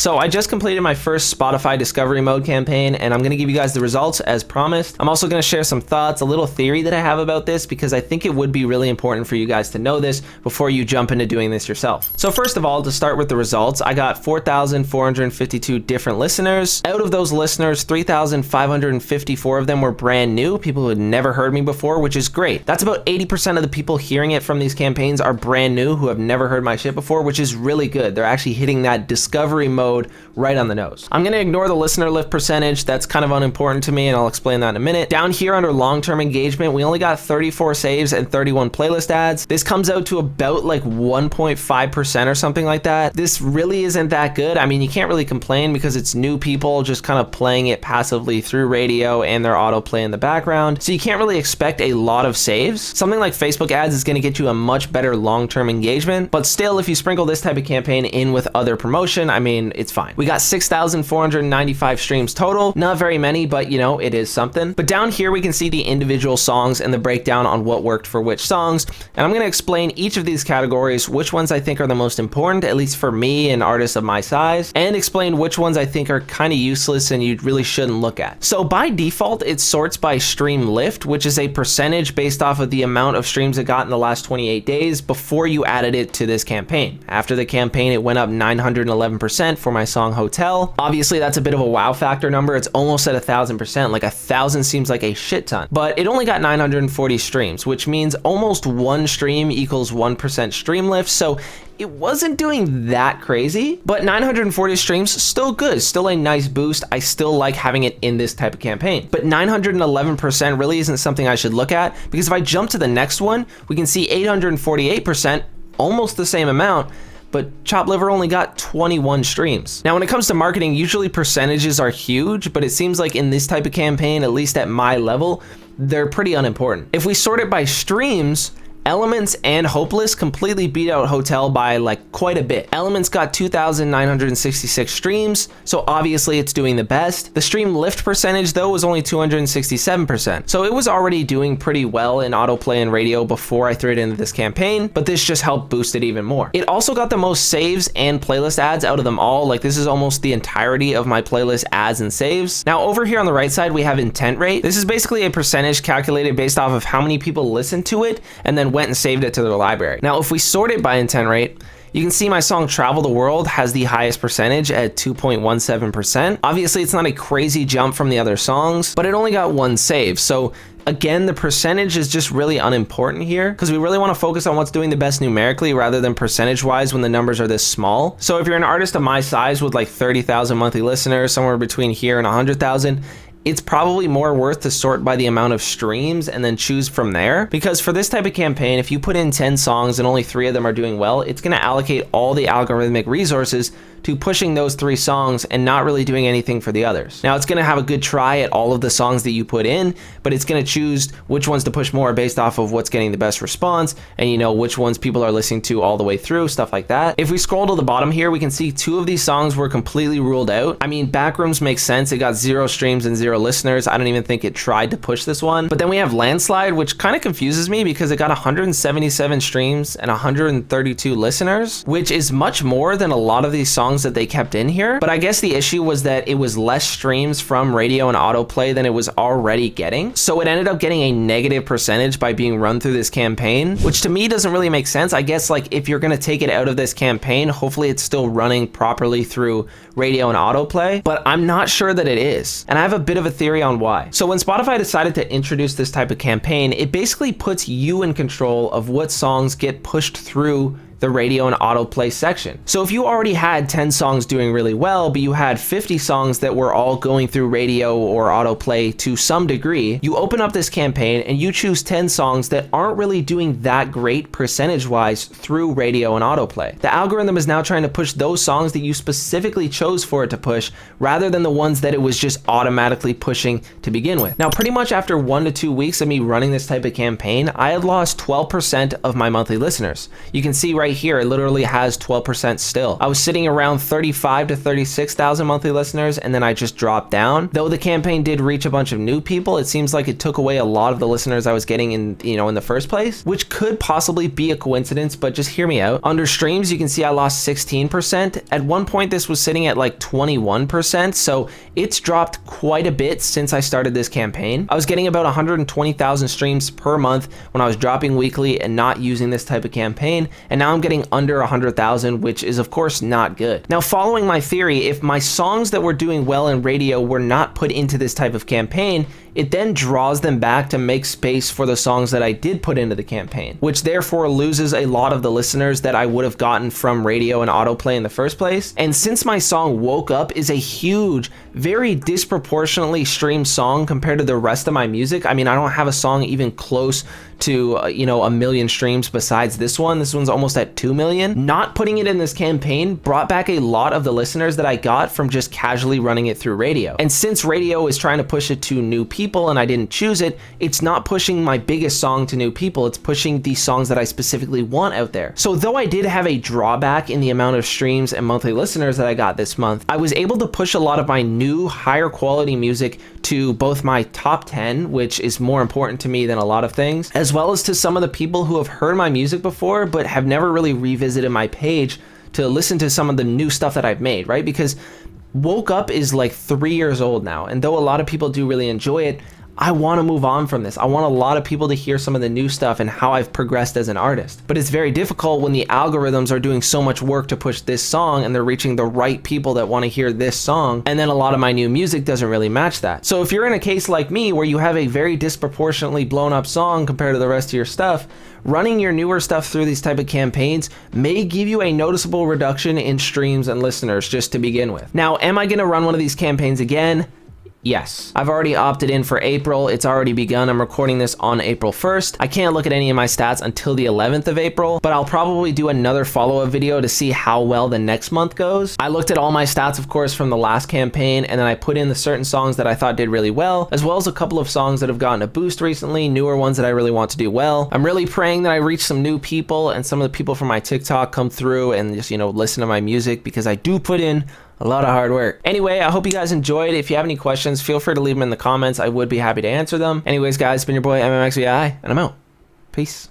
So I just completed my first Spotify discovery mode campaign, and I'm gonna give you guys the results as promised. I'm also gonna share some thoughts, a little theory that I have about this, because I think it would be really important for you guys to know this before you jump into doing this yourself. So first of all, to start with the results, I got 4,452 different listeners. Out of those listeners, 3,554 of them were brand new, people who had never heard me before, which is great. That's about 80% of the people hearing it from these campaigns are brand new who have never heard my shit before, which is really good. They're actually hitting that discovery mode right on the nose. I'm gonna ignore the listener lift percentage. That's kind of unimportant to me, and I'll explain that in a minute. Down here under long-term engagement, we only got 34 saves and 31 playlist ads. This comes out to about like 1.5% or something like that. This really isn't that good. I mean, you can't really complain because it's new people just kind of playing it passively through radio and their autoplay in the background. So you can't really expect a lot of saves. Something like Facebook ads is gonna get you a much better long-term engagement, but still, if you sprinkle this type of campaign in with other promotion, I mean, it's fine. We got 6,495 streams total. Not very many, but you know, it is something. But down here, we can see the individual songs and the breakdown on what worked for which songs. And I'm gonna explain each of these categories, which ones I think are the most important, at least for me and artists of my size, and explain which ones I think are kind of useless and you really shouldn't look at. So by default, it sorts by stream lift, which is a percentage based off of the amount of streams it got in the last 28 days before you added it to this campaign. After the campaign, it went up 911% for my song Hotel. Obviously, that's a bit of a wow factor number. It's almost at 1,000%. Like 1,000 seems like a shit ton, but it only got 940 streams, which means almost one stream equals 1% stream lift. So it wasn't doing that crazy, but 940 streams, still good, still a nice boost. I still like having it in this type of campaign, but 911% really isn't something I should look at, because if I jump to the next one, we can see 848%, almost the same amount, but Chopped Liver only got 21 streams. Now, when it comes to marketing, usually percentages are huge, but it seems like in this type of campaign, at least at my level, they're pretty unimportant. If we sort it by streams, Elements and Hopeless completely beat out Hotel by like quite a bit. Elements got 2,966 streams, so obviously it's doing the best. The stream lift percentage though was only 267%. So it was already doing pretty well in autoplay and radio before I threw it into this campaign, but this just helped boost it even more. It also got the most saves and playlist ads out of them all. Like this is almost the entirety of my playlist ads and saves. Now over here on the right side, we have intent rate. This is basically a percentage calculated based off of how many people listened to it and then went and saved it to their library. Now, if we sort it by intent rate, you can see my song Travel the World has the highest percentage at 2.17%. Obviously, it's not a crazy jump from the other songs, but it only got one save. So again, the percentage is just really unimportant here because we really want to focus on what's doing the best numerically rather than percentage wise when the numbers are this small. So if you're an artist of my size with like 30,000 monthly listeners, somewhere between here and 100,000, it's probably more worth to sort by the amount of streams and then choose from there. Because for this type of campaign, if you put in 10 songs and only 3 of them are doing well, it's gonna allocate all the algorithmic resources to pushing those 3 songs and not really doing anything for the others. Now it's gonna have a good try at all of the songs that you put in, but it's gonna choose which ones to push more based off of what's getting the best response and you know which ones people are listening to all the way through, stuff like that. If we scroll to the bottom here, we can see 2 of these songs were completely ruled out. I mean, Backrooms makes sense. It got 0 streams and 0 listeners. I don't even think it tried to push this one. But then we have Landslide, which kind of confuses me because it got 177 streams and 132 listeners, which is much more than a lot of these songs that they kept in here. But I guess the issue was that it was less streams from radio and autoplay than it was already getting. So it ended up getting a negative percentage by being run through this campaign, which to me doesn't really make sense. I guess like if you're gonna take it out of this campaign, hopefully it's still running properly through radio and autoplay, but I'm not sure that it is. And I have a bit of a theory on why. So when Spotify decided to introduce this type of campaign, it basically puts you in control of what songs get pushed through the radio and autoplay section. So if you already had 10 songs doing really well, but you had 50 songs that were all going through radio or autoplay to some degree, you open up this campaign and you choose 10 songs that aren't really doing that great percentage-wise through radio and autoplay. The algorithm is now trying to push those songs that you specifically chose for it to push, rather than the ones that it was just automatically pushing to begin with. Now, pretty much after 1 to 2 weeks of me running this type of campaign, I had lost 12% of my monthly listeners. You can see right right here, it literally has 12% still. I was sitting around 35 to 36,000 monthly listeners, and then I just dropped down. Though the campaign did reach a bunch of new people, it seems like it took away a lot of the listeners I was getting in, in the first place, which could possibly be a coincidence, but just hear me out. Under streams, you can see I lost 16%. At one point, this was sitting at like 21%, so it's dropped quite a bit since I started this campaign. I was getting about 120,000 streams per month when I was dropping weekly and not using this type of campaign, and now I'm getting under 100,000, which is of course not good. Now, following my theory, if my songs that were doing well in radio were not put into this type of campaign, it then draws them back to make space for the songs that I did put into the campaign, which therefore loses a lot of the listeners that I would have gotten from radio and autoplay in the first place. And since my song Woke Up is a huge, very disproportionately streamed song compared to the rest of my music, I mean, I don't have a song even close to, a million streams besides this one. This one's almost at 2 million. Not putting it in this campaign brought back a lot of the listeners that I got from just casually running it through radio. And since radio is trying to push it to new people and I didn't choose it, it's not pushing my biggest song to new people. It's pushing the songs that I specifically want out there. So though I did have a drawback in the amount of streams and monthly listeners that I got this month, I was able to push a lot of my new higher quality music to both my top 10, which is more important to me than a lot of things, as well as to some of the people who have heard my music before but have never really revisited my page to listen to some of the new stuff that I've made, right? Because Woke Up is like 3 years old now, and though a lot of people do really enjoy it, I want to move on from this. I want a lot of people to hear some of the new stuff and how I've progressed as an artist. But it's very difficult when the algorithms are doing so much work to push this song and they're reaching the right people that want to hear this song, and then a lot of my new music doesn't really match that. So if you're in a case like me where you have a very disproportionately blown up song compared to the rest of your stuff, running your newer stuff through these type of campaigns may give you a noticeable reduction in streams and listeners just to begin with. Now, am I going to run one of these campaigns again? Yes. I've already opted in for April. It's already begun. I'm recording this on April 1st. I can't look at any of my stats until the 11th of April, but I'll probably do another follow-up video to see how well the next month goes. I looked at all my stats, of course, from the last campaign, and then I put in the certain songs that I thought did really well, as well as a couple of songs that have gotten a boost recently, newer ones that I really want to do well. I'm really praying that I reach some new people and some of the people from my TikTok come through and just, listen to my music, because I do put in a lot of hard work. Anyway, I hope you guys enjoyed. If you have any questions, feel free to leave them in the comments. I would be happy to answer them. Anyways, guys, it's been your boy mmxvii, and I'm out. Peace.